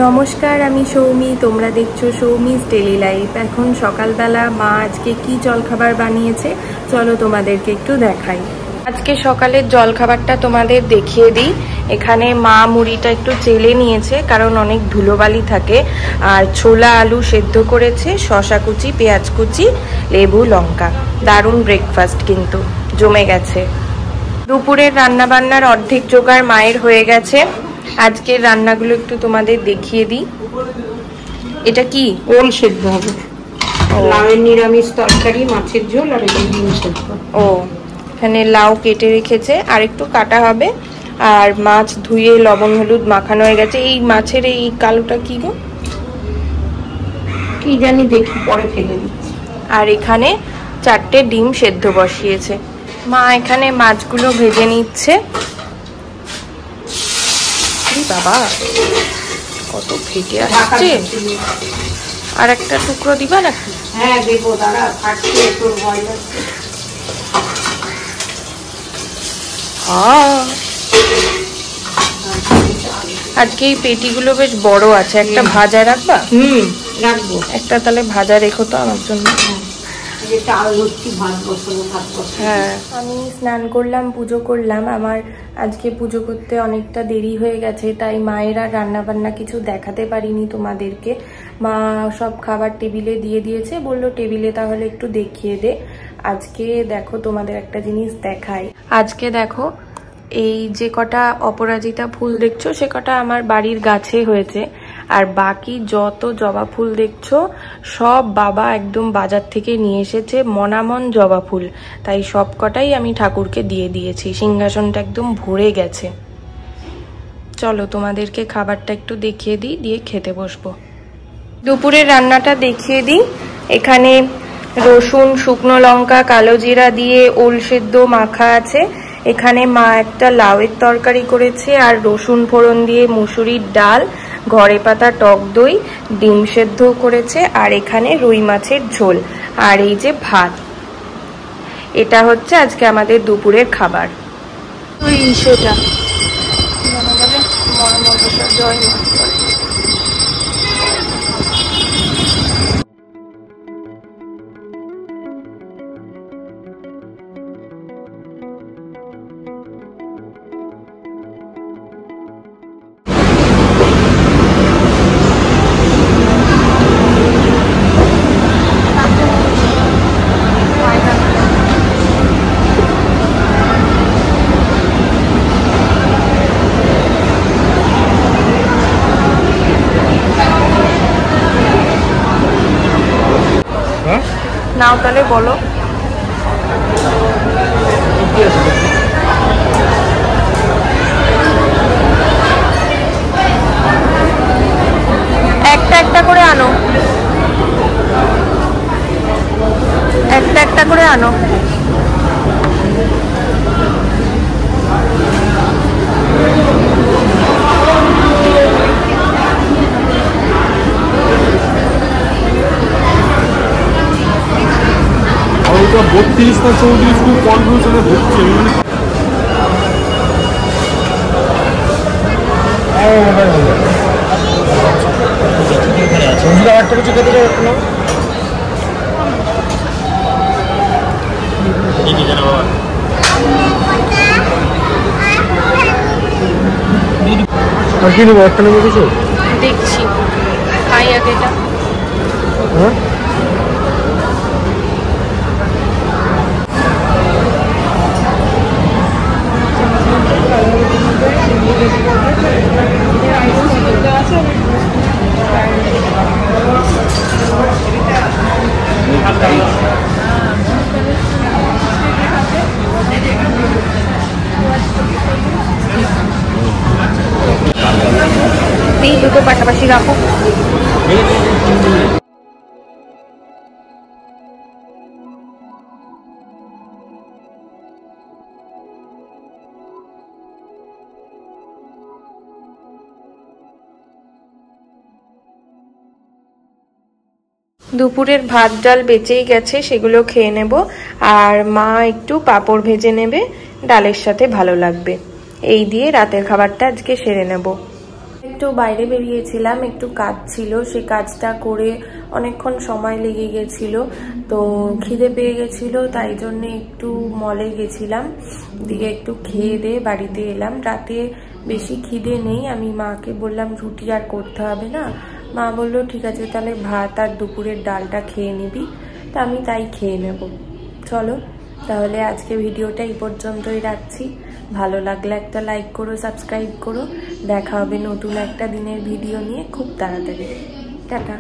নমস্কার, আমি সৌমি। তোমরা দেখছো সৌমিস ডেলি লাইফ। এখন সকালবেলা মা আজকে কি জলখাবার বানিয়েছে চলো তোমাদেরকে একটু দেখাই। আজকে সকালের জলখাবারটা তোমাদের দেখিয়ে দিই। এখানে মা মুড়িটা একটু চেলে নিয়েছে, কারণ অনেক ধুলোবালি থাকে। আর ছোলা আলু সেদ্ধ করেছে, শসা কুচি, পেঁয়াজ কুচি, লেবু, লঙ্কা। দারুণ ব্রেকফাস্ট, কিন্তু জমে গেছে। দুপুরের রান্নাবান্নার অর্ধেক জোগাড় মায়ের হয়ে গেছে। আজকের রান্নাগুলো একটু তোমাদের দেখিয়ে দিই। এটা কি? ওল সেদ্ধ হবে, লাউয়ের নিরামিষ তরকারি, মাছের ঝোল আর ডিম সেদ্ধ। ও, এখানে লাউ কেটে রেখেছে, আর একটু কাটা হবে। আর মাছ ধুয়ে লবণ হলুদ মাখানো হয়ে গেছে। এই মাছের এই কালোটা কি গো? কি জানি, দেখি পরে ফেলে দিচ্ছি। আর এখানে 4টে ডিম সেদ্ধ বসিয়েছে মা। এখানে মাছগুলো ভেজে নিচ্ছে। বাবা, কত ফেটে আসছে। আর একটা টুকরো দিবা নাকি? হ্যাঁ দেবো, দাঁড়া, ফাটছে, তোর ভয় লাগছে। আজকে এই পেটিগুলো বেশ বড় আছে। একটা ভাজা রাখবা? রাখবো। একটা তাহলে ভাজা রেখো তো আমার জন্য। হ্যাঁ, আমি স্নান করলাম, পুজো করলাম। আমার আজকে পুজো করতে অনেকটা দেরি হয়ে গেছে, তাই মায়ের আর রান্নাবান্না কিছু দেখাতে পারিনি তোমাদেরকে। মা সব খাবার টেবিলে দিয়ে দিয়েছে, বললো টেবিলে তাহলে একটু দেখিয়ে দে। আজকে দেখো তোমাদের একটা জিনিস দেখাই। আজকে দেখো, এই যে কটা অপরাজিতা ফুল দেখছো, সে কটা আমার বাড়ির গাছে হয়েছে। আর বাকি যত জবা ফুল দেখছো সব বাবা একদম বাজার থেকে নিয়ে এসেছে, মনামন জবা ফুল। তাই সব কটাই আমি ঠাকুরকে দিয়ে দিয়েছি। সিংহাসনটা একদম ভরে গেছে। চলো তোমাদেরকে খাবারটা একটু দেখিয়ে দিই, দিয়ে খেতে বসবো। দুপুরের রান্নাটা দেখিয়ে দিই। এখানে রসুন, শুকনো লঙ্কা, কালো জিরা দিয়ে ওল সেদ্ধ মাখা আছে। এখানে মা একটা লাউয়ের তরকারি করেছে, আর রসুন ফোড়ন দিয়ে মুসুরির ডাল, ঘরে পাতা টক দই, ডিম সেদ্ধ করেছে। আর এখানে রুই মাছের ঝোল, আর এই যে ভাত। এটা হচ্ছে আজকে আমাদের দুপুরের খাবার। জয় মা। নাও তাহলে বলো। একটা একটা করে আনো, একটা একটা করে আনো। ওটা 32 না 34 খুব কনফিউশনে ভুগছি আর কি নেবো? একটা নেবো কিছু দেখছি, খাই আগে এটা। হ্যাঁ, দুটো পাশাপাশি রাখো। দুপুরের ভাত ডাল বেঁচেই গেছে, সেগুলো খেয়ে নেব। আর মা একটু পাঁপড় ভেজে নেবে, ডালের সাথে ভালো লাগবে। এই দিয়ে রাতের খাবারটা আজকে সেরে নেব। একটু বাইরে বেরিয়েছিলাম, একটু কাজ ছিল, সেই কাজটা করে অনেকক্ষণ সময় লেগে গেছিল, তো খিদে পেয়ে গেছিল, তাই জন্য একটু মলে গেছিলাম, দিকে একটু খেয়ে দিয়ে বাড়িতে এলাম। রাতে বেশি খিদে নেই, আমি মাকে বললাম রুটি আর করতে হবে না, মা বললো ঠিক আছে তাহলে ভাত আর দুপুরের ডালটা খেয়ে নিবি, তা আমি তাই খেয়ে নেব। চলো তাহলে আজকে ভিডিওটা এই পর্যন্তই রাখছি। ভালো লাগলে একটা লাইক করো, সাবস্ক্রাইব করো। দেখা হবে নতুন একটা দিনের ভিডিও নিয়ে খুব তাড়াতাড়ি। টাটা।